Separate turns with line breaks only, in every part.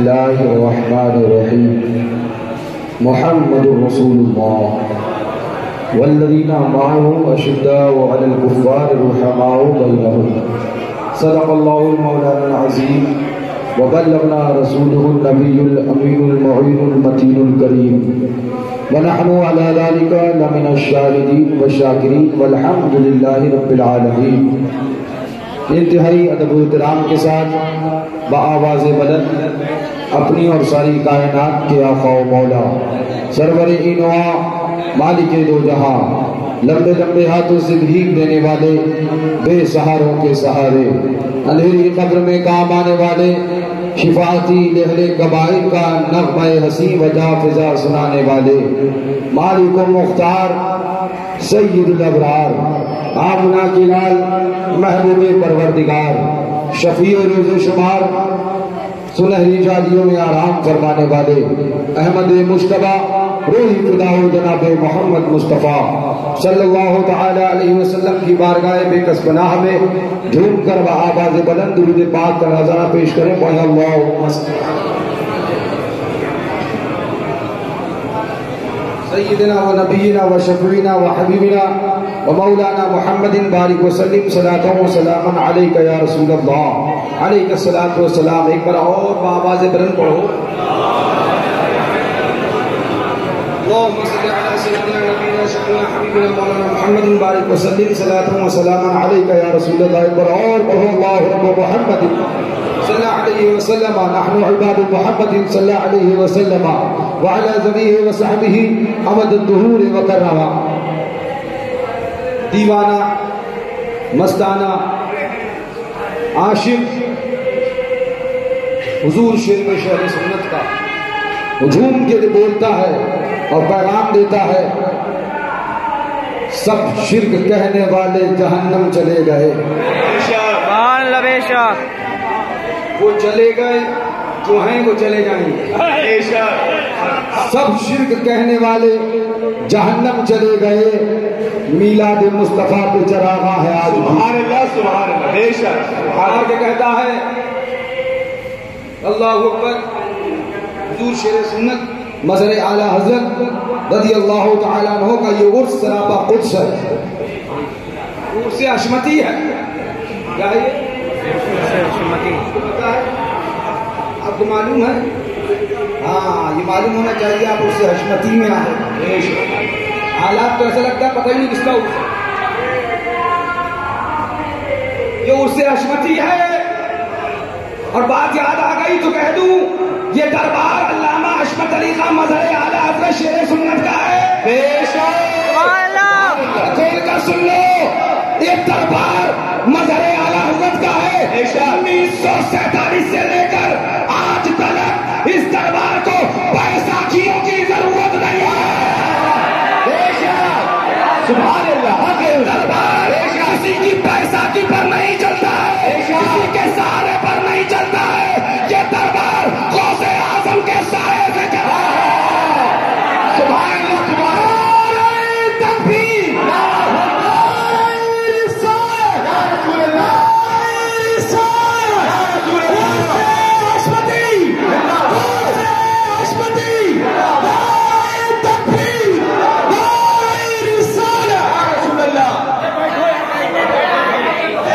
الله الرحمن الرحيم محمد رسول الله والذين معه أشداء على الكفار رحماء بينهم صدق الله المولانا العظيم وبلغنا رسوله النبي الأمين المعين المتين الكريم ونحن على ذلك لمن الشاهدين والشاكرين والحمد لله رب العالمين۔ انتہائی ادب و احترام کے ساتھ بآواز بلند اپنی اور ساری کائنات کے آقا و مولا سرور اینوا مالک دو جہاں لمبے لمبے ہاتھوں سے بھیگ دینے والے بے سہاروں کے سہارے اندھیری قبر میں کام آنے والے شفاعتی لہر قبائل کا نغمہ حسین وجا فضا سنانے والے مالک و مختار سید الابرار آمنہ کی لال محبوب پروردگار شفیع روز شمار سنہری جادیوں میں آرام فرمانے والے احمد مجتبیٰ روحی فداء جناب محمد مصطفیٰ صلی اللہ تعالی علیہ وسلم کی بارگاہ بے کس پناہ میں جھوم کر بآواز بلند درود پاک کا نظارہ پیش کریں پڑھیں اللہم سیدنا و نبینا و شفیعنا و حبیبنا و مولانا محمد بارک وسلم صلاۃ و سلام علیک یا رسول اللہ علیک الصلاۃ والسلام۔ ایک بار اور بآواز بلند پڑھو اللهم صل على سيدنا نبينا شفيعنا حبيبنا مولانا محمد بارك وسلم صلاة وسلاما عليك يا رسول الله القرآن وهو الله رب محمد صلى عليه وسلم نحن عباد محمد صلى عليه وسلم وعلى ذريه وصحبه أمد الدهور وكرما۔ دیوانہ مستانہ عاشق حضور شیر میں شہر سنت کا ہجوم کے بولتا ہے اور پیغام دیتا ہے سب شرک کہنے والے جہنم چلے گئے۔ وہ چلے گئے جو ہیں وہ چلے جائیں گے۔ سب شرک کہنے والے جہنم چلے گئے، میلاد مصطفیٰ پہ چراغاں ہے آج۔ سبحان اللہ سبحان اللہ۔ بے شک آگے کے کہتا ہے اللہ اکبر حضور شیر سنت مظہر اعلی حضرت رضی اللہ تعالیٰ عنہ کا یہ عرس سراپا قدس ہے، عرس حشمتی ہے۔ کیا ہے یہ حشمتی؟ پتا ہے آپ کو معلوم ہے؟ ہاں یہ معلوم ہونا چاہیے آپ عرس حشمتی میں آئے۔ حالات تو ایسا لگتا ہے پتہ ہی نہیں کس کا عرس ہے۔ یہ عرس حشمتی ہے اور بات یاد آ گئی تو کہہ دوں یہ دربار علامہ حشمت علی خان مظہر اعلی حضرت شیر سنت کا ہے۔ بے شک کھول کر سن لو یہ دربار مظہر اعلی حضرت کا ہے۔ 1947 سے لے کر آج تک اس دربار کو بیساکھیوں کی ضرورت نہیں ہے۔ بے شک سبحان اللہ۔ دربار کسی کی بیساکھی پر نہیں چلتا ہے، کسی کے سہارے پر نہیں چلتا ہے، یہ دربار غوث اعظم کے سائے سے چلا ہے۔ سبحان اللہ سبحان اللہ۔ تکبیر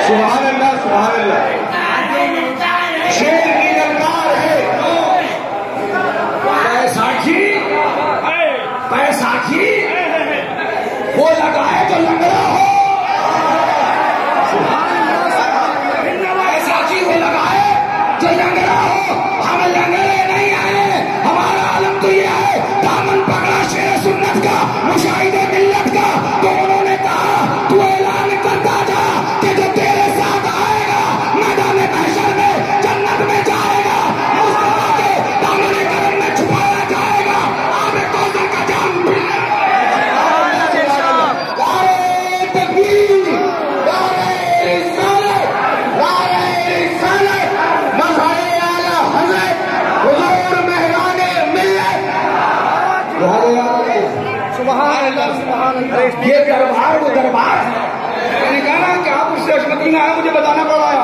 سبحان اللہ سبحان اللہ۔ شیر کی للکار ہے بیساکھی وہ لگائے جو لنگڑا ہو۔ بیساکھی وہ لگائے جو لنگڑا ہو۔ ہم لنگڑے نہیں آئے، ہمارا عالم تو یہ ہے دامن پکڑا شیر سنت کا مشاہد ملت کا۔ تو انہوں نے کہا تو اعلان کرتا جا کہ جو تیرے ساتھ آئے گا میدان محشر میں جنت میں جائے گا، مصطفیٰ کے دامن کرم میں چھپایا جائے گا، آب کوثر کا جام پلایا۔ یہ دربار وہ دربار ہے۔ میں نے کہا نا کہ آپ اس سے حشمتی میں آئے، مجھے بتانا پڑا ہے۔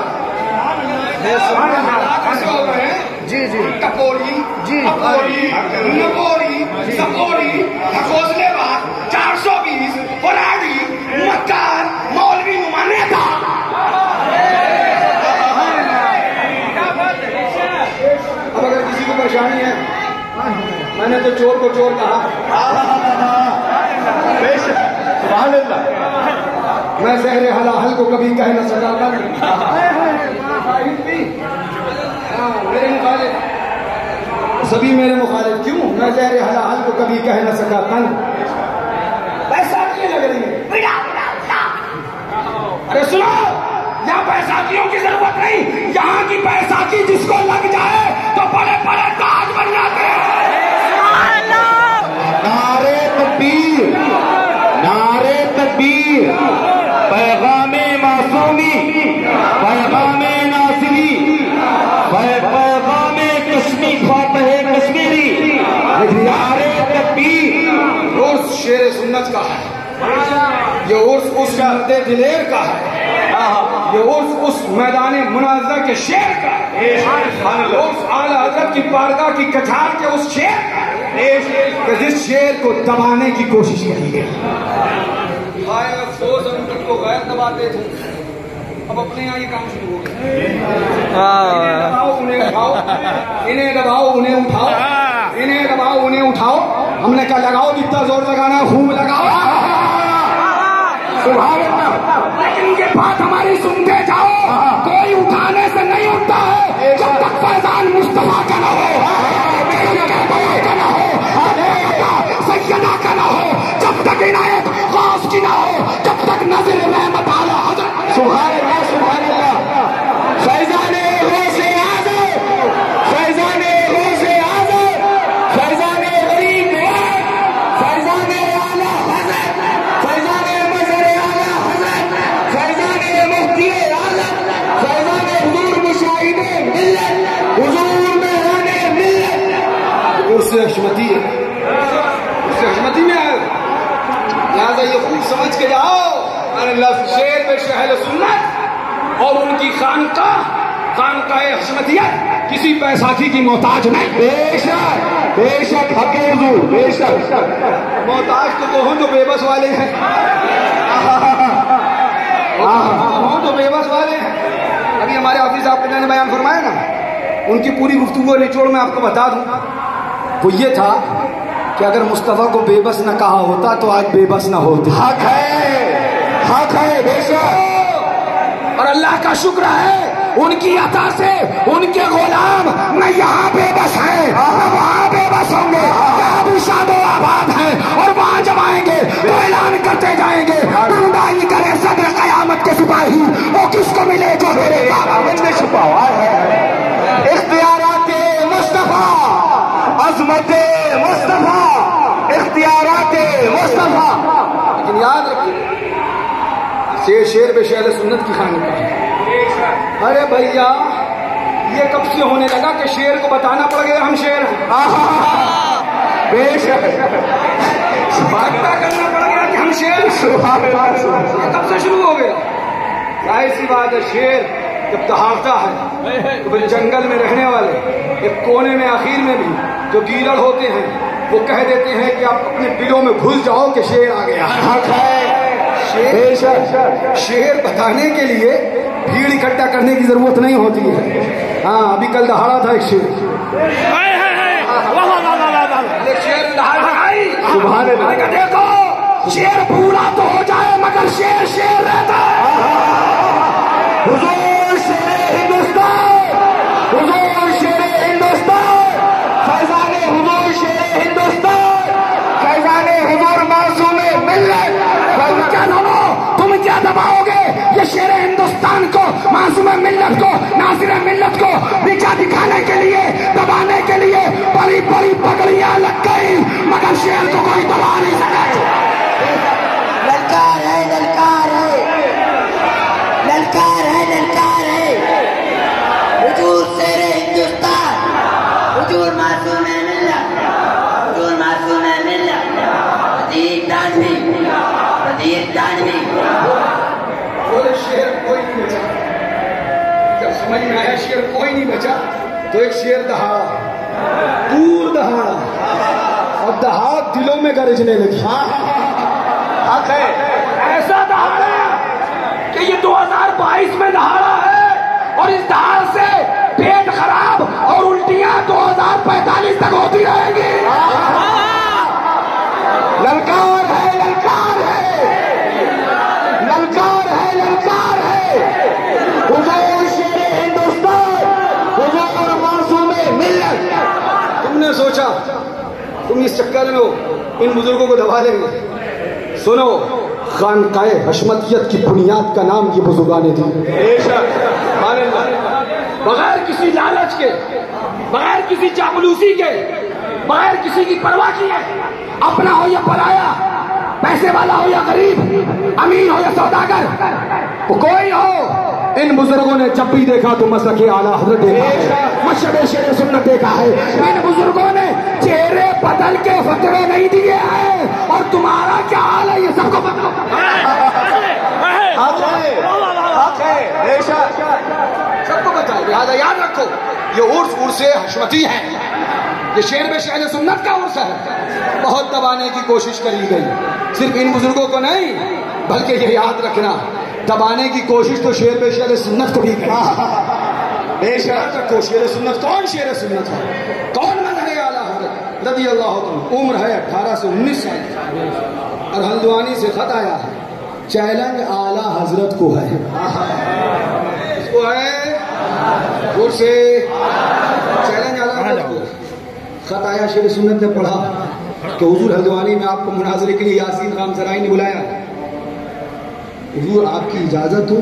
جی جی ٹپول
اکوری نگوری سکوری حقوزلے بات 420 فراڈی مکار مولوی نمانے تھا. اب اگر کسی کو پریشانی ہے، میں نے تو چور کو چور کہا. میں زہر حلال کو کبھی کہہ نہ سکا تھا. میرے مخالف سبھی میرے مخالف کیوں؟ میں زہر حلال کو کبھی کہہ نہ سکا تھا. پیسہ کیوں لگ رہی ہے؟ ارے سنو، یہاں پیساکیوں کی ضرورت نہیں، یہاں کی پیساکی جس کو لگ جائے تو بڑے بڑے تاج بن جاتے ہیں.
نعرے تکبیر، نعرے تکبیر، پیغام معصومی، پیغام ناصری، پیغام کشمیر، فاتح کشمیری، نعرے تکبیر.
عرس شیر سنت کا ہے، یہ عرس اس مرد دلیر کا ہے، یہ عرس اس میدان مناظرہ کے شیر کا ہے، عرس اعلی حضرت کی بارگاہ کی کچھار کے اس شیر کا ہے کہ جس شیر کو دبانے کی کوشش کی گئی. ہائے افسوس، ہم تک کو غیر دباتے تھے، اب اپنے یہاں یہ کام شروع ہو گیا. انہیں دباؤ انہیں اٹھاؤ، انہیں دباؤ انہیں اٹھاؤ، انہیں دباؤ انہیں اٹھاؤ. ہم نے کہا لگاؤ، جتنا زور لگانا ہے خوب لگاؤ. سبحان اللہ. لیکن یہ بات ہماری سنتے جاؤ، کوئی اٹھانے سے نہیں اٹھتا ہے جب تک فیضان مصطفیٰ کا نہ ہو، کا نہ ہو، سیدہ کا نہ ہو، جب تک عنایت غوث کی نہ ہو، جب تک نظر رحمت اعلی حضرت.
سبحان اللہ، سبحان اللہ. فیضان غوث اعظم، فیضان غوث اعظم، فیضان غریب نواز، فیضان اعلی حضرت، فیضان مظہر اعلی حضرت، فیضان مفتی اعظم، فیضان حضور مشاہد ملت، حضور مہران ملت.
اس سے حشمتی ہے، اس سے حشمتی میں ہے. لہٰذا یہ خوب سمجھ کے جاؤ، لفظ شیر پہ اہل سنت اور ان کی خانقاہ حشمتیت کسی پیساکی کی محتاج نہیں.
بے شک، بے شک، حق حضور، بے شک.
محتاج تو ہوں جو بے بس والے ہیں، ہوں جو بے بس والے ہیں. ابھی ہمارے حافظ صاحب نے بیان فرمایا نا، ان کی پوری گفتگو نچوڑ میں آپ کو بتا دوں. وہ یہ تھا کہ اگر مصطفیٰ کو بے بس نہ کہا ہوتا تو آج بے بس نہ ہوتا.
حق ہے، حق ہے، بے شک.
اور اللہ کا شکر ہے ان کی عطا سے ان کے غلام نہ یہاں بے بس ہیں نہ وہاں بے بس ہوں گے. یہاں بھی شاد و آباد ہیں اور وہاں جب آئیں گے تو اعلان کرتے جائیں گے، بردائی کرے صدر قیامت کے سپاہی، وہ کس کو ملے جو میرے قیامت میں چھپا ہوا ہے.
اختیارات مصطفیٰ، عظمت مصطفیٰ، اختیارات مصطفیٰ.
لیکن یاد رکھیے، شیر بے شہر سنت کی خانقاہ ہے. ارے بھیا، یہ کب سے ہونے لگا کہ شیر کو بتانا پڑ گیا ہم شیر ہیں؟
بے شک،
واقعہ کرنا پڑ گیا کہ ہم شیر ہیں. یہ کب سے شروع ہو گیا؟ ظاہر سی بات ہے، شیر جب دہاڑتا ہے تو پھر جنگل میں رہنے والے ایک کونے میں آخر میں بھی جو گیلڑ ہوتے ہیں وہ کہہ دیتے ہیں کہ آپ اپنے بلوں میں گھس جاؤ کہ شیر آ گیا.
حق ہے.
شیر بتانے کے لیے بھیڑ اکٹھا کرنے کی ضرورت نہیں ہوتی ہے. ہاں، ابھی کل دہاڑا تھا ایک شیر،
سبحان اللہ.
دیکھو شیر پورا تو ہو جائے مگر شیر شیر رہتا ہے.
حضور شیر ہندوستان، حضور شیر ہندوستان، فیضان حضور شیر ہندوستان، فیضان حضور معصوم ملت.
تم کیا دباؤ گے یہ شیر ہندوستان کو، معصوم ملت کو، ناصر ملت کو نیچا دکھانے کے لیے، دبانے کے لیے بڑی بڑی پگڑیاں لگ گئی مگر شیر کو کوئی دبا نہیں سکا.
للکار ہے، للکار ہے، للکار ہے، للکار ہے. حضور شیر ہندوستان، حضور معصوم ملت، حضور معصوم ملت. وزیر تانوی، وزیر تانوی.
بولے شیر کوئی نہیں بچا. جب سمجھ میں آیا شیر کوئی نہیں بچا تو ایک شیر دہاڑا، دور دہاڑا، اور دہاڑ دلوں میں گرجنے لگی.
حق ہے.
ایسا دہاڑا کہ یہ 2022 میں دہاڑا ہے، اور اس دہاڑ سے پیٹ خراب اور الٹیاں 2045 تک ہوتی رہیں گی.
للکار ہے، للکار ہے، للکار ہے، للکار ہے. حضور شیر ہندوستان، حضور معصوم ملت.
تم نے سوچا تم اس چکر میں ہو ان بزرگوں کو دبا دیں گے. سنو، خانقاہ حشمتیت کی بنیاد کا نام یہ بزرگان تھی.
بے شک.
بغیر کسی لالچ کے، بغیر کسی چاپلوسی کے، بغیر کسی کی پرواہ کیے، اپنا ہو یا پرایا، پیسے والا ہو یا غریب، امین ہو یا سوداگر، کوئی ہو،
ان بزرگوں نے جب بھی دیکھا تو مسلک اعلیٰ حضرت دیکھا ہے،
مشرب شیر سنت دیکھا ہے. ان بزرگوں نے چہرے بدل کے فتوے نہیں دیے ہیں، اور تمہارا کیا حال ہے یہ سب کو پتا.
حق ہے، حق ہے. بے شک.
سب کو پتا ہے. لہٰذا یاد رکھو یہ عرس حشمتی ہے، یہ شیر بے شیر سنت کا عرس ہے. بہت دبانے کی کوشش کری گئی، صرف ان بزرگوں کو نہیں بلکہ یہ یاد رکھنا دبانے کی کوشش تو شیر بے شیر سنت کو بھی کی.
بے شک.
رکھو شیر سنت کون شیر سنت ہے، کون مذہب اعلیٰ حضرت رضی اللہ عنہ. عمر ہے 18 سے 19 سال کی، اور ہلدوانی سے خط آیا ہے. چیلنج اعلیٰ حضرت کو ہے، اس کو ہے دور سے چیلنج اعلیٰ حضرت کو. خط آیا، شیر سنت نے پڑھا کہ حضور ہلدوانی میں آپ کو مناظرے کے لیے یاسین خان سرائی نے بلایا. حضور آپ کی اجازت ہو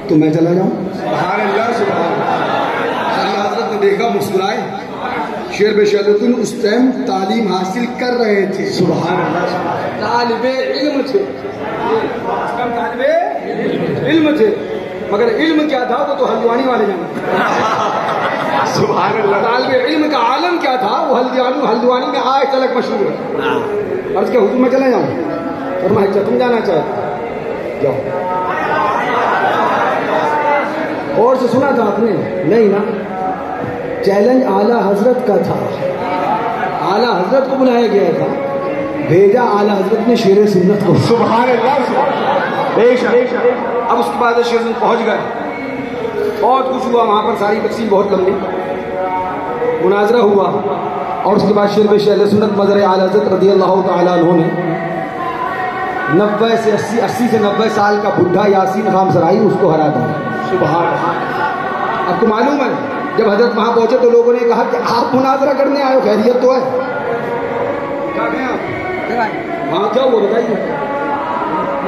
تو میں چلا جاؤں. سبحان اللہ، سبحان اللہ. اعلیٰ حضرت نے دیکھا، مسکرائے. شیر بے شیر اس ٹائم تعلیم حاصل کر رہے تھے. سبحان اللہ. طالب علم تھے، طالب علم تھے، مگر علم کیا تھا وہ تو ہلدوانی والے جانتے.
سبحان اللہ.
طالب علم کا عالم کیا تھا وہ ہلدوانی میں آج تلک مشہور ہے. عرض کہ حضور میں چلا جاؤں، اور میں تم جانا چاہتا جاؤ. اور سے سنا تھا آپ نے؟ نہیں نا. چیلنج اعلیٰ حضرت کا تھا، اعلیٰ حضرت کو بلایا گیا تھا، بھیجا اعلیٰ حضرت نے شیر سنت کو.
سبحان اللہ. بے شک.
اب اس کے بعد شیر سنت پہنچ گئے، بہت کچھ ہوا وہاں پر، ساری تفصیل بہت لمبی. مناظرہ ہوا، اور اس کے بعد شیر بے شیر سنت مظہر اعلیٰ حضرت رضی اللہ تعالیٰ عنہ نے 90 سے 80 سے 90 سال کا بڈھا یاسین خان سرائی اس کو ہرا دیا.
سبحان اللہ.
اب تو معلوم ہے جب حضرت وہاں پہنچے تو لوگوں نے کہا کہ آپ مناظرہ کرنے آئے ہو، خیریت تو ہے؟ کیا کہیں آپ وہاں کیا ہوا بتائیے.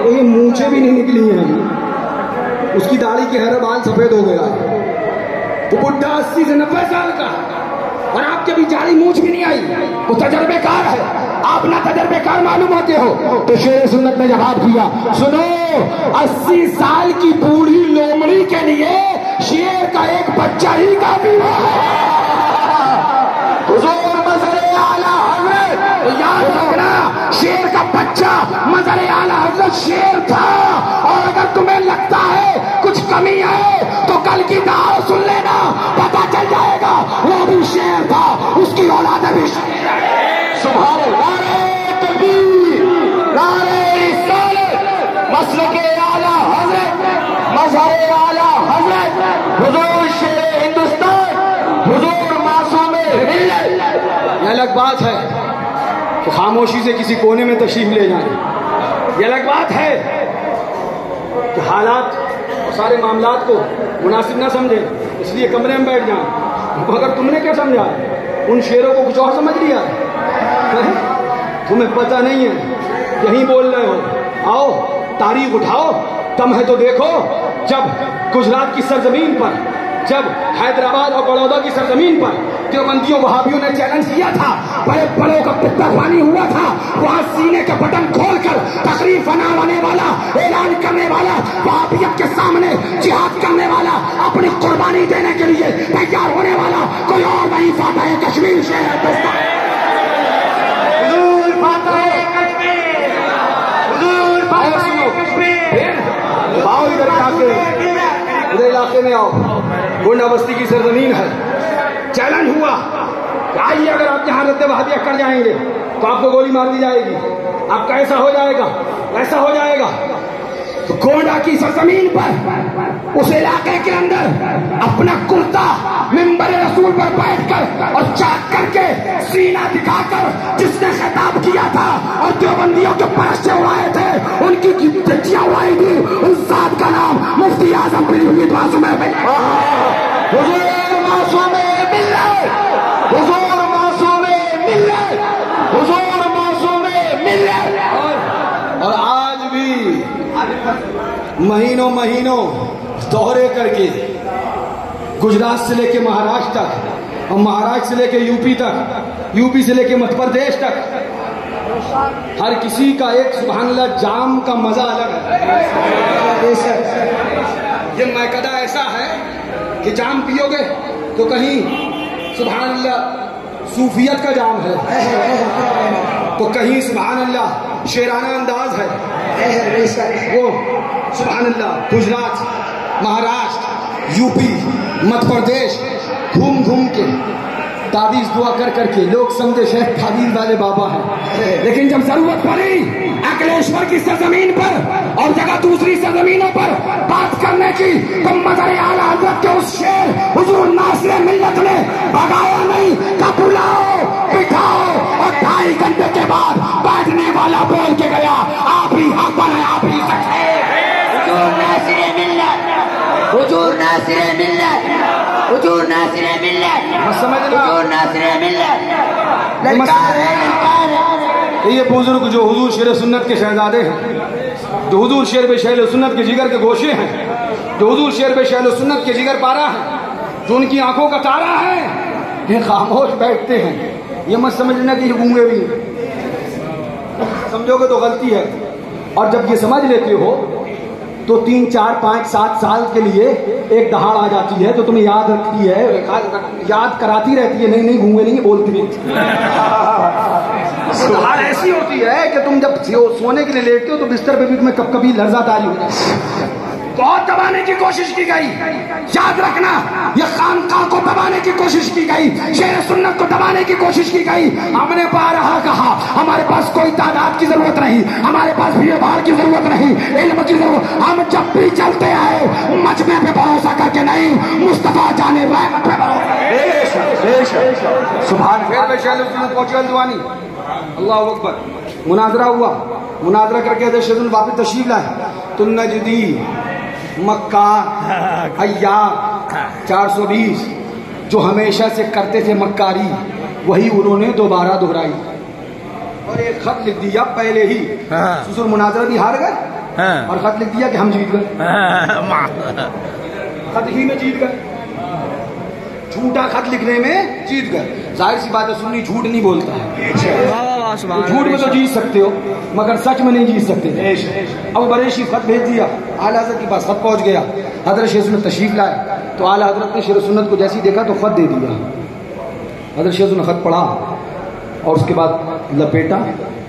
یہ مونچھیں بھی نہیں نکلی ہیں، اس کی داڑھی کے ہر بال سفید ہو گیا ہے. تو بڈھا 80 سے 90 سال کا، اور آپ کے بھی جاڑی مونچھ بھی نہیں آئی. وہ تجربے کار ہے، آپ نہ تجربے کار معلوم ہوتے ہو. تو شیر سنت نے جواب دیا، سنو، 80 سال کی بوڑھی لومڑی کے لیے شیر کا ایک بچہ ہی کافی ہے. حضور مظہر اعلیٰ حضرت، یاد رکھنا، شیر کا بچہ مظہر اعلیٰ حضرت شیر تھا. اور اگر تمہیں لگتا ہے کچھ کمی ہے تو کل کی دعا سن لینا، پتا چل جائے گا وہ بھی شیر تھا، اس کی اولاد بھی شیر ہے.
سبحان اللہ. نعرہ تکبیر، نعرہ رسالت، مسلک اعلیٰ حضرت، مظہر اعلیٰ حضرت، حضور شیر ہندوستان، حضور معصوم ملت.
یہ الگ بات ہے کہ خاموشی سے کسی کونے میں تشریف لے جائیں، یہ الگ بات ہے کہ حالات اور سارے معاملات کو مناسب نہ سمجھیں اس لیے کمرے میں بیٹھ جائیں. مگر تم نے کیا سمجھا؟ ان شیروں کو کچھ اور سمجھ لیا. تمہیں پتہ نہیں ہے، یہیں بول رہے ہو. آؤ تاریخ اٹھاؤ، کم ہے تو دیکھو جب گجرات کی سرزمین پر، جب حیدرآباد اور بڑودہ کی سرزمین پر دیوبندیوں وہابیوں نے چیلنج کیا تھا، بڑے بڑوں کا پتر پانی ہوا تھا، وہاں سینے کے بٹن کھول کر تقریر بنانے والا، اعلان کرنے والا، وہابیت کے سامنے جہاد کرنے والا، اپنی قربانی دینے کے لیے تیار ہونے والا کوئی اور نہیں. فاتح کشمیر شیر ہندوستان.
حضور فاتح کشمیر، حضور فاتح کشمیر.
آؤ ادھر علاقے میں آؤ. گونڈا بستی کی سرزمین ہے،
چیلنج ہوا کہ آئیے اگر آپ یہاں رد وہابیہ کر جائیں گے تو آپ کو گولی مار دی جائے گی، آپ کا ایسا ہو جائے گا، ایسا ہو جائے گا. تو گونڈا کی سرزمین پر اس علاقے کے اندر اپنا کرتا منبر رسول پر بیٹھ کر اور چاک کر کے سینہ دکھا کر جس نے خطاب کیا تھا اور دیوبندیوں کے پرچے اڑائے تھے، ان کی چٹیاں اڑائی تھی، اس ذات کا نام مفتی اعظم پیر امید معصوم ملت.
حضور معصوم ملت، حضور معصوم ملت، حضور معصوم ملت.
اور آج بھی مہینوں دورے کر کے گجرات سے لے کے مہاراشٹر تک اور مہاراشٹر سے لے کے یوپی تک، یوپی سے لے کے مدھیہ پردیش تک، ہر کسی کا ایک سبحان اللہ جام کا مزہ الگ ہے. یہ میکدہ ایسا ہے کہ جام پیو گے تو کہیں سبحان اللہ صوفیت کا جام ہے، تو کہیں سبحان اللہ شیرانہ انداز ہے. وہ سبحان اللہ گجرات، مہاراشٹر، یوپی، مدھیہ پردیش گھوم کے تعویذ دعا کر کے لوگ سمجھے شیخ تعویذ والے بابا ہیں،
لیکن جب ضرورت پڑی اکلیشور کی سرزمین پر اور جگہ دوسری سرزمینوں پر بات کرنے کی تو مظہر اعلیٰ حضرت کے اس شیر حضور ناصر ملت نے بھگایا نہیں کہ بلاؤ بٹھاؤ، اور 2.5 گھنٹے کے بعد بیٹھنے والا بول کے گیا آپ ہی حق پر ہیں، آپ ہی سچ ہے.
حضور ناصر ملت، حضور ناصر ملت، حضور ناصر ملت، حضور ناصر ملت. للکار ہے، للکار ہے.
یہ بزرگ جو حضور شیر سنت کے شہزادے ہیں، جو حضور شیر بے شہل سنت کے جگر کے گوشے ہیں، جو حضور شیر بے شہل سنت کے جگر پارا ہیں، جو ان کی آنکھوں کا تارا ہے، یہ خاموش بیٹھتے ہیں. یہ مت سمجھنا کہ یہ گونگے بھی ہیں، سمجھو گے تو غلطی ہے. اور جب یہ سمجھ لیتے ہو تو 3 4 5 7 سال کے لیے ایک دہاڑ آ جاتی ہے تو تمہیں یاد رکھتی ہے، یاد کراتی رہتی ہے، نہیں گونگے نہیں بولتی. دہاڑ ایسی ہوتی ہے کہ تم جب سونے کے لیے لیٹتے ہو تو بستر پہ بھی تمہیں کبھی لرزہ تاری ہو جاتی ہے.
بہت دبانے کی کوشش کی گئی، یاد رکھنا یہ خانقاہ کو دبانے کی کوشش کی گئی، شیر سنت کو دبانے کی کوشش کی گئی. ہم نے بارہا کہا ہمارے پاس کوئی تعداد کی ضرورت نہیں، ہمارے پاس بھیڑ بھاڑ کی ضرورت نہیں، علم کی ضرورت. ہم جب بھی چلتے آئے مجمع پہ بھروسہ کر کے نہیں، مصطفیٰ جانے رحمت پہ بھروسہ.
سبحان خیر بے شہل سنت پہنچے الدوانی. اللہ اکبر. مناظرہ ہوا، مناظرہ کر کے حضرت شیخ واپس تشریف لائے تو نجدی مکار عیار 420 جو ہمیشہ سے کرتے تھے مکاری، وہی انہوں نے دوبارہ دہرائی اور ایک خط لکھ دیا پہلے ہی. سسر مناظرہ بھی ہار گئے اور خط لکھ دیا کہ ہم جیت گئے. خط ہی میں جیت گئے، جھوٹا خط لکھنے میں جیت گئے. ظاہر سی بات ہے سنی جھوٹ نہیں بولتا ہے، جھوٹ میں تو جیت سکتے ہو مگر سچ میں نہیں جیت سکتے. اب بریشی خط بھیج دیا، اعلیٰ حضرت کے پاس خط پہنچ گیا، حضرت شیخ سنت تشریف لائے تو اعلیٰ حضرت نے شیر سنت کو جیسی دیکھا تو خط دے دیا. حضرت شیخ نے خط پڑھا اور اس کے بعد لپیٹا،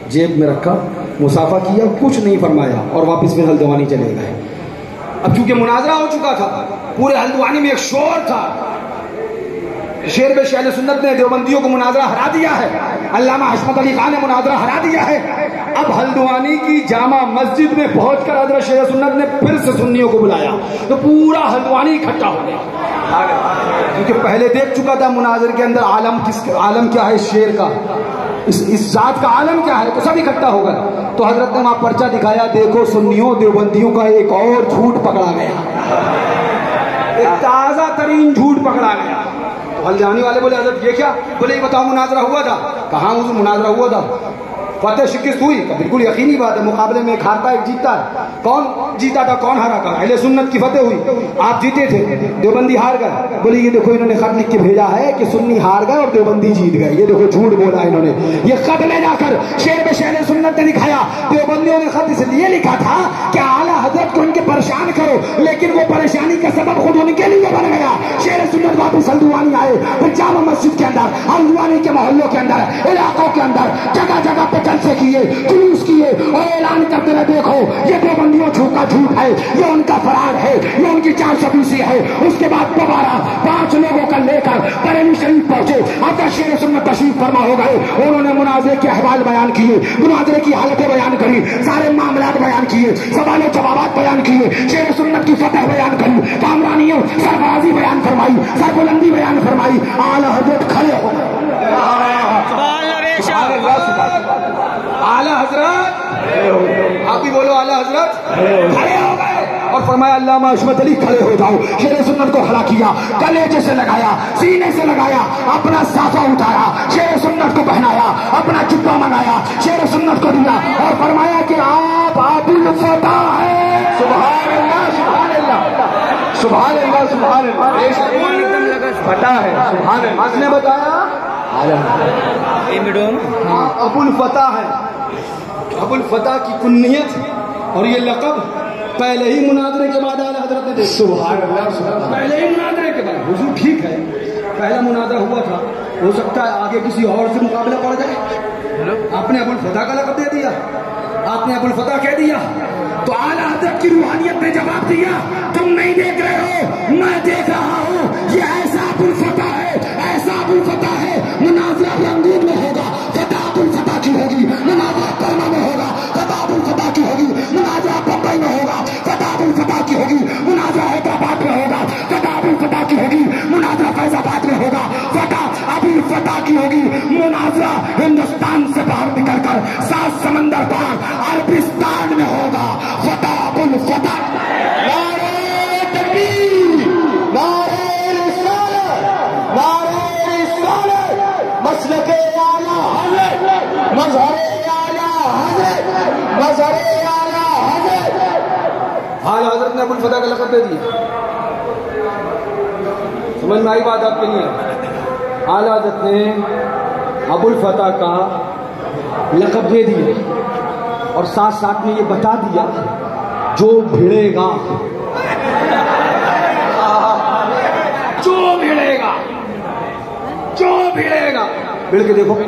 جیب میں رکھا، مصافحہ کیا، کچھ نہیں فرمایا اور واپس پھر ہلدوانی چلے گئے. اب چونکہ مناظرہ ہو چکا تھا، پورے ہلدوانی میں ایک شور تھا، شیر بے شہل سنت نے دیوبندیوں کو مناظرہ ہرا دیا ہے، علامہ حشمت علی خان نے مناظرہ ہرا دیا ہے. اب ہلدوانی کی جامع مسجد میں پہنچ کر حضرت شیر سنت نے پھر سے سنیوں کو بلایا تو پورا ہلدوانی اکٹھا ہو گیا، کیونکہ پہلے دیکھ چکا تھا مناظر کے اندر عالم کیا ہے، اس شیر کا، اس ذات کا عالم کیا ہے، تو سب اکٹھا ہو گئے. تو حضرت نے وہاں پرچہ دکھایا، دیکھو سنیوں دیوبندیوں کا ایک اور جھوٹ پکڑا گیا، ایک تازہ ترین جھوٹ پکڑا گیا. ہلدوانی والے بولے حضرت یہ کیا؟ بولے یہ بتاؤ مناظرہ ہوا تھا؟ کہاں حضور مناظرہ ہوا تھا، فتح شکست ہوئی. بالکل یقینی بات ہے، مقابلے میں ایک ہارتا ایک جیتتا ہے. کون جیتا تھا کون ہارا تھا؟ اہل سنت کی فتح ہوئی، آپ جیتے تھے، دیوبندی ہار گئے. بولے یہ دیکھو انہوں نے خط لکھ کے بھیجا ہے کہ سنی ہار گئے اور دیوبندی جیت گئے. یہ دیکھو جھوٹ بولا انہوں نے. یہ خط لے جا کر شیر بے شہل سنت نے دکھایا، دیوبندیوں نے خط اس لیے لکھا تھا کہ اعلیٰ حضرت کو ان کے پریشان کرو، لیکن وہ پریشانی کا سبب خود ان کے لیے بن گیا. شیر سنت واپس ہلدوانی آئے، پھر جامع مسجد کے اندر، ہلدوانی کے محلوں کے اندر، علاقوں کے اندر جگہ جگہ پہ جلسے کیے، جلوس کیے اور اعلان کرتے رہے دیکھو یہ دیوبندیوں کا جھوٹ ہے، یہ ان کا فرار ہے، یہ ان کی 420 ہے. اس کے بعد دوبارہ 5 لوگوں کا لے کر بریلی
شریف پہنچے، آقا شیر سنت تشریف فرما ہو گئے، انہوں نے مناظرے کے احوال بیان کیے، مناظرے کی حالتیں بیان کری، سارے معاملات بیان کیے، سوال و جوابات بیان کیے، شیر سنت کی فتح بیان کری، کامرانیوں سرفرازی بیان فرمائی، سربلندی بیان فرمائی، اعلی حضرت کھڑے ہو گئے،
اعلی حضرت آپ بھی بولو اعلی حضرت
کھڑے ہو گئے اور فرمایا علامہ عصمت علی کھڑے ہو جاؤ، شیر سنت کو کھڑا کیا، کلیجے سے لگایا، سینے سے لگایا، اپنا صافہ اٹھایا، شیر سنت کو پہنایا، اپنا جبہ منگایا، شیر سنت کو دیا اور فرمایا کہ آپ ابو الفتح ہیں۔ سبحان اللہ سبحان اللہ سبحان اللہ سبحان اللہ،
پتہ ہے سبحان اللہ، آپ نے بتایا ابو الفتح ہے، ابو الفتح کی کنیت اور یہ لقب پہلے ہی مناظرے کے بعد اعلیٰ حضرت نے دے،
سبحان اللہ،
پہلے ہی مناظرے کے بعد، حضور ٹھیک ہے پہلا مناظرہ ہوا تھا، ہو سکتا ہے آگے کسی اور سے مقابلہ پڑ جائے، آپ نے ابو الفتح کا لقب دے دیا، آپ نے ابو الفتح کہہ دیا، تو اعلیٰ حضرت کی روحانیت نے جواب دیا، تم نہیں دیکھ رہے ہو میں دیکھ رہا ہوں، یہ ایسا ابو الفتح ہے، ایسا ابو الفتح ہے، مناظرہ رنگین میں ہوگا فتح ابو الفتح کی ہوگی، مناظرہ کرما میں ہوگا فتح ابو الفتح کی ہوگی، مناظرہ بمبئی میں ہوگا فتح ابو الفتح کی ہوگی، مناظرہ حیدرآباد میں ہوگا فتح ابو الفتح کی ہوگی، مناظرہ فیض آباد میں ہوگا فتح ابو الفتح کی ہوگی، مناظرہ ہندوستان سے باہر نکل کر 7 سمندر پار عربستان میں ہوگا فتح ابو الفتح۔ نعرہ تکبیر، نعرہ رسالت، نعرہ رسالت، مسلک اعلیٰ حضرت، مظہر اعلیٰ حضرت، مظہر اعلیٰ حضرت۔ اعلیٰ حضرت نے ابو الفتح کا لقب دے دیا، سمجھ میں آئی بات آپ کے لیے؟ اعلیٰ حضرت نے ابو الفتح کا لقب دے دیا اور ساتھ ساتھ میں یہ بتا دیا جو بھیڑے گا، جو بھیڑے گا، جو بھیڑے گا، بھیڑ کے دیکھو پھر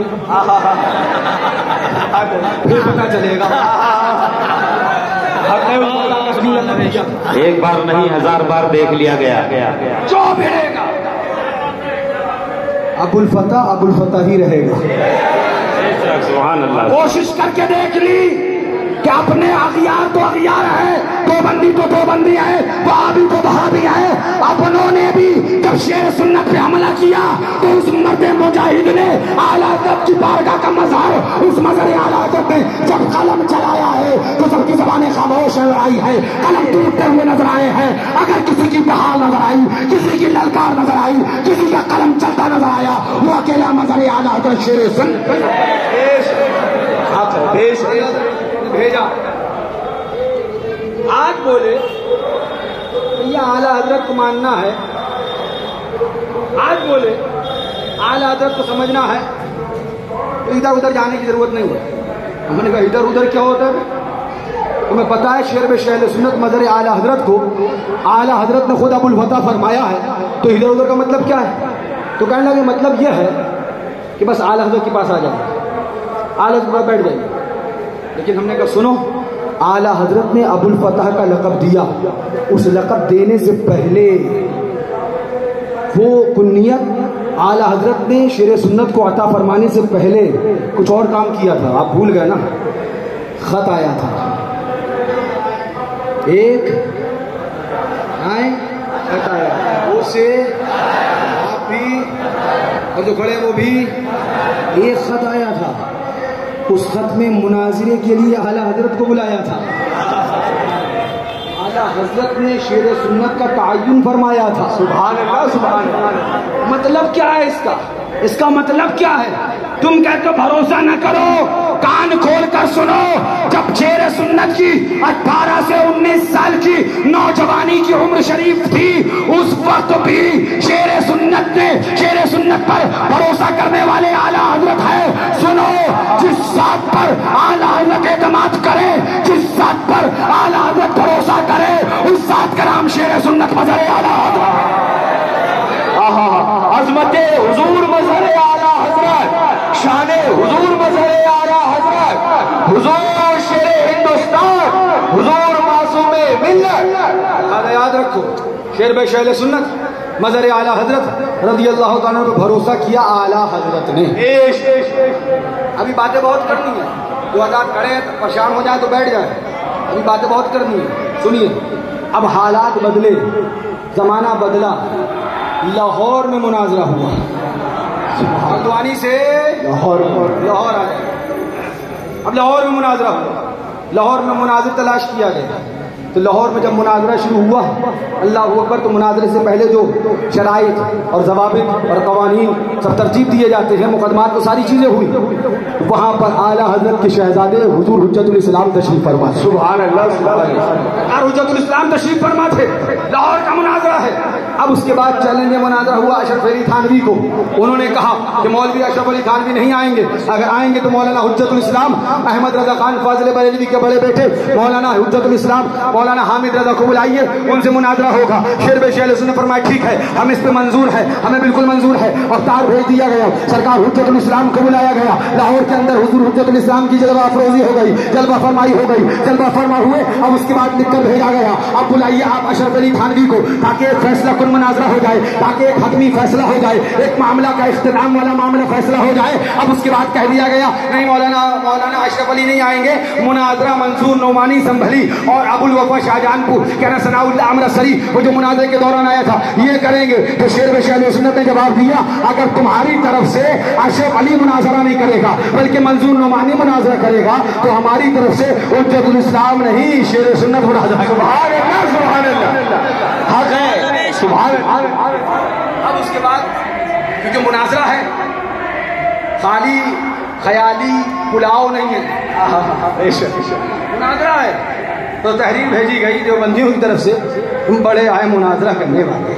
پتا چلے گا،
ایک بار نہیں 1000 بار دیکھ لیا گیا،
جو بھیڑے گا ابو الفتح ہی رہے گا۔
سبحان اللہ،
کوشش کر کے دیکھ لی کہ اپنے اغیار تو اغیار ہے، دیوبندی تو دیوبندی ہے، وہابی تو وہابی ہے، اپنوں نے بھی جب شیر سنت پہ حملہ کیا تو اس مرد مجاہد نے اعلیٰ حضرت کی بارگاہ کا مظہر، اس مظہر اعلیٰ حضرت نے جب قلم چلایا ہے تو سب کی زبانیں خاموش نظر آئی ہے، قلم ٹوٹتے ہوئے نظر آئے ہیں، اگر کسی کی بہار نظر آئی، کسی کی للکار نظر آئی، کسی کا قلم چلتا نظر آیا، وہ اکیلا مظہر اعلیٰ حضرت شیر سنت
بھیجا۔ آج بولے یہ اعلیٰ حضرت کو ماننا ہے، آج بولے اعلیٰ حضرت کو سمجھنا ہے تو ادھر ادھر جانے کی ضرورت نہیں ہے۔ ہم نے کہا ادھر ادھر کیا ہوتا ہے؟ تمہیں پتا ہے شیر بے شہل سنت مظہر اعلیٰ حضرت کو اعلیٰ حضرت نے خود ابو الفتح فرمایا ہے، تو ادھر ادھر کا مطلب کیا ہے؟ تو کہنے لگے مطلب یہ ہے کہ بس اعلیٰ حضرت کے پاس آ جائے، اعلیٰ حضرت پر بیٹھ جائے۔ لیکن ہم نے کہا سنو، اعلیٰ حضرت نے ابو الفتح کا لقب دیا، اس لقب دینے سے پہلے وہ کنیت اعلیٰ حضرت نے شیر سنت کو عطا فرمانے سے پہلے کچھ اور کام کیا تھا، آپ بھول گئے نا؟ خط آیا تھا، ایک خط آیا، وہ سے آپ بھی اور جو کھڑے وہ بھی، ایک خط آیا تھا، اس خط میں مناظرے کے لیے اعلیٰ حضرت کو بلایا تھا، اعلیٰ حضرت نے شیر سنت کا تعین فرمایا تھا۔ سبحان اللہ سبحان اللہ۔ مطلب کیا ہے اس کا؟ اس کا مطلب کیا ہے؟ تم کہتے ہو بھروسہ نہ کرو، کان کھول کر سنو، جب شیر سنت کی 18 سے 19 سال کی نوجوانی کی عمر شریف تھی، اس وقت بھی شیر سنت پر بھروسہ کرنے والے اعلیٰ حضرت ہے۔ سنو، جس ذات پر اعلیٰ حضرت اعتماد کرے، جس ذات پر اعلیٰ حضرت بھروسہ کرے، اس ذات کا نام شیر سنت مظہر اعلیٰ حضرت۔ عظمت حضور مظہر اعلیٰ حضرت، شان حضور مظہر اعلیٰ حضرت، حضور شیر ہندوستان، حضور معصوم ملت۔ یاد رکھو، شیر بے شہل سنت مظہر اعلیٰ حضرت رضی اللہ تعالیٰ پہ بھروسہ کیا اعلیٰ حضرت نے. ابھی باتیں بہت کرنی ہیں, جو آزاد کھڑے ہیں پریشان ہو جائے تو بیٹھ جائیں, ابھی باتیں بہت کرنی ہیں. سنیے, اب حالات بدلے, زمانہ بدلا, لاہور میں مناظرہ ہوا. ہلدوانی سے لاہور آ گئے. اب لاہور میں مناظرہ ہوا, لاہور میں مناظر تلاش کیا گیا. تو لاہور میں جب مناظرہ شروع ہوا, اللہ اکبر, تو مناظرے سے پہلے جو شرائط اور ضوابط اور قوانین سب ترتیب دیے جاتے ہیں, مقدمات کو ساری چیزیں ہوئی. وہاں پر اعلیٰ حضرت کے شہزادے حضور حجت الاسلام تشریف فرما. سبحان اللہ. اور حجت الاسلام تشریف فرما تھے. لاہور کا مناظرہ ہے. اب اس کے بعد چیلنج مناظرہ ہوا اشرف علی تھانوی کو. انہوں نے کہا کہ مولوی اشرف علی تھانوی نہیں آئیں گے, اگر آئیں گے تو مولانا حجت الاسلام احمد رضا خان فاضل بریلوی کے بڑے بیٹے مولانا حجت الاسلام مولانا حامد رضا کو بلائیے, ان سے مناظرہ ہوگا. شیر بے شیر نے فرمایا ٹھیک ہے, ہم اس پہ منظور ہے, ہمیں بالکل منظور ہے. اور تار بھیج دیا گیا, سرکار حجت الاسلام کو بلایا گیا. لاہور کے اندر حضور حجت الاسلام کی جلوہ افروزی ہو گئی, جلوہ فرمائی ہو گئی, جلوہ فرما ہوئے. اب اس کے بعد لکھ کر بھیجا گیا, اب بلائیے آپ اشرف علی تھانوی کو, تاکہ ایک فیصلہ کن مناظرہ ہو جائے, تاکہ ایک حتمی فیصلہ ہو جائے, ایک معاملہ کا اختتام والا معاملہ فیصلہ ہو جائے. اب اس کے بعد کہہ دیا گیا نہیں, مولانا اشرف علی نہیں آئیں گے, مناظرہ منصور نعمانی سنبھلی اور ابو الوفا شاہجہان پور کہنا ثناء اللہ امرتسری وہ جو مناظرے کے دوران آیا تھا یہ کریں گے. تو شیر بے شیر سنت نے جواب دیا, اگر تمہاری طرف سے اشرف علی مناظرہ نہیں کرے گا بلکہ منظور نعمانی مناظرہ کرے گا تو ہماری طرف سے حجت الاسلام نہیں, شیر سنت مناظرہ. سبحان اللہ, سبحان اللہ, حق ہے, سبحان اللہ. اب اس کے بعد کیونکہ مناظرہ ہے, خالی خیالی پلاؤ نہیں ہے, مناظرہ ہے, تو تحریر بھیجی گئی دیوبندیوں کی طرف سے, تم بڑے آئے مناظرہ کرنے والے,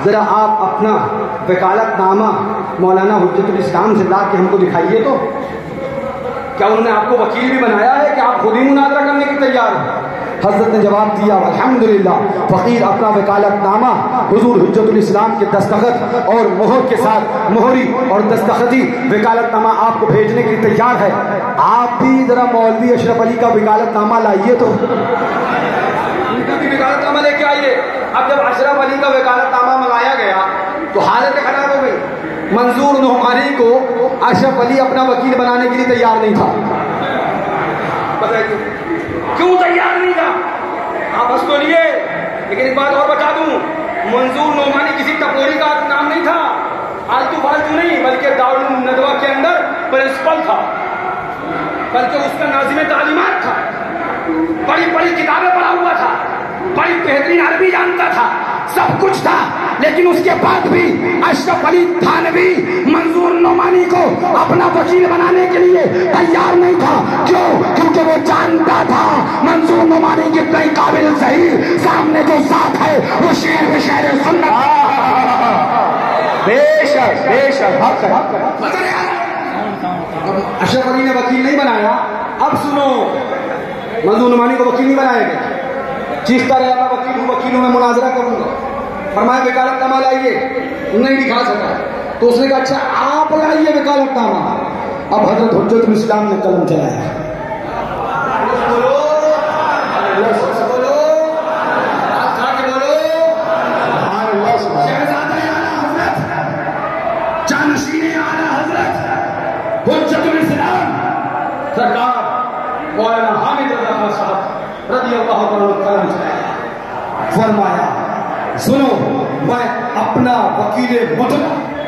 ذرا آپ اپنا وکالت نامہ مولانا حجت الاسلام سے لا کے ہم کو دکھائیے. تو کیا انہوں نے آپ کو وکیل بھی بنایا ہے کہ آپ خود ہی مناظرہ کرنے کی تیار ہیں؟ حضرت نے جواب دیا الحمدللہ, فقیر اپنا وکالت نامہ حضور حجت الاسلام کے دستخط اور مہر کے ساتھ مہری اور دستخطی وکالت نامہ آپ کو بھیجنے کے لیے تیار ہے. آپ بھی ذرا مولوی اشرف علی کا وکالت نامہ لائیے, تو ان کا بھی وکالت نامہ لے کے آئیے. اب جب اشرف علی کا وکالت نامہ منگایا گیا تو حالت خراب ہو گئی. منظور نعمانی کو اشرف علی اپنا وکیل بنانے کے لیے تیار نہیں تھا. بتائیے کیوں تیار نہیں تھا؟ آپ ہنس تو لیے, لیکن ایک بات اور بتا دوں, منظور نعمانی کسی ٹپوری کا نام نہیں تھا, آلتو فالتو نہیں, بلکہ دارالندوہ کے اندر پرنسپل تھا, بلکہ اس کا ناظم تعلیمات تھا, بڑی بڑی کتابیں پڑھا ہوا تھا, بڑی بہترین عربی جانتا تھا, سب کچھ تھا. لیکن اس کے بعد بھی اشرف علی تھانوی منظور نعمانی کو اپنا وکیل بنانے کے لیے تیار نہیں تھا. کیوں؟ کیونکہ وہ جانتا تھا منظور نعمانی کتنے قابل صحیح, سامنے جو ذات ہے وہ شیر بے شیر سنت. بے شک بے شک حق ہے. اشرف علی نے وکیل نہیں بنایا. اب سنو, منظور نعمانی کو وکیل نہیں بنایا گیا, چیختا رہا میں وکیل ہوں, وکیل ہوں, میں مناظرہ کروں گا. فرمایا وکالت نامہ لائیے, نہیں دکھا سکا. تو اس نے کہا اچھا آپ لائیے وکالت نامہ. اب حضرت حجت الاسلام نے قلم چلایا. حجت الاسلام سرکار مولانا حامد رضا خان صاحب رضی اللہ عنہ قلم چلایا. فرمایا سنو, میں اپنا وکیل مطلق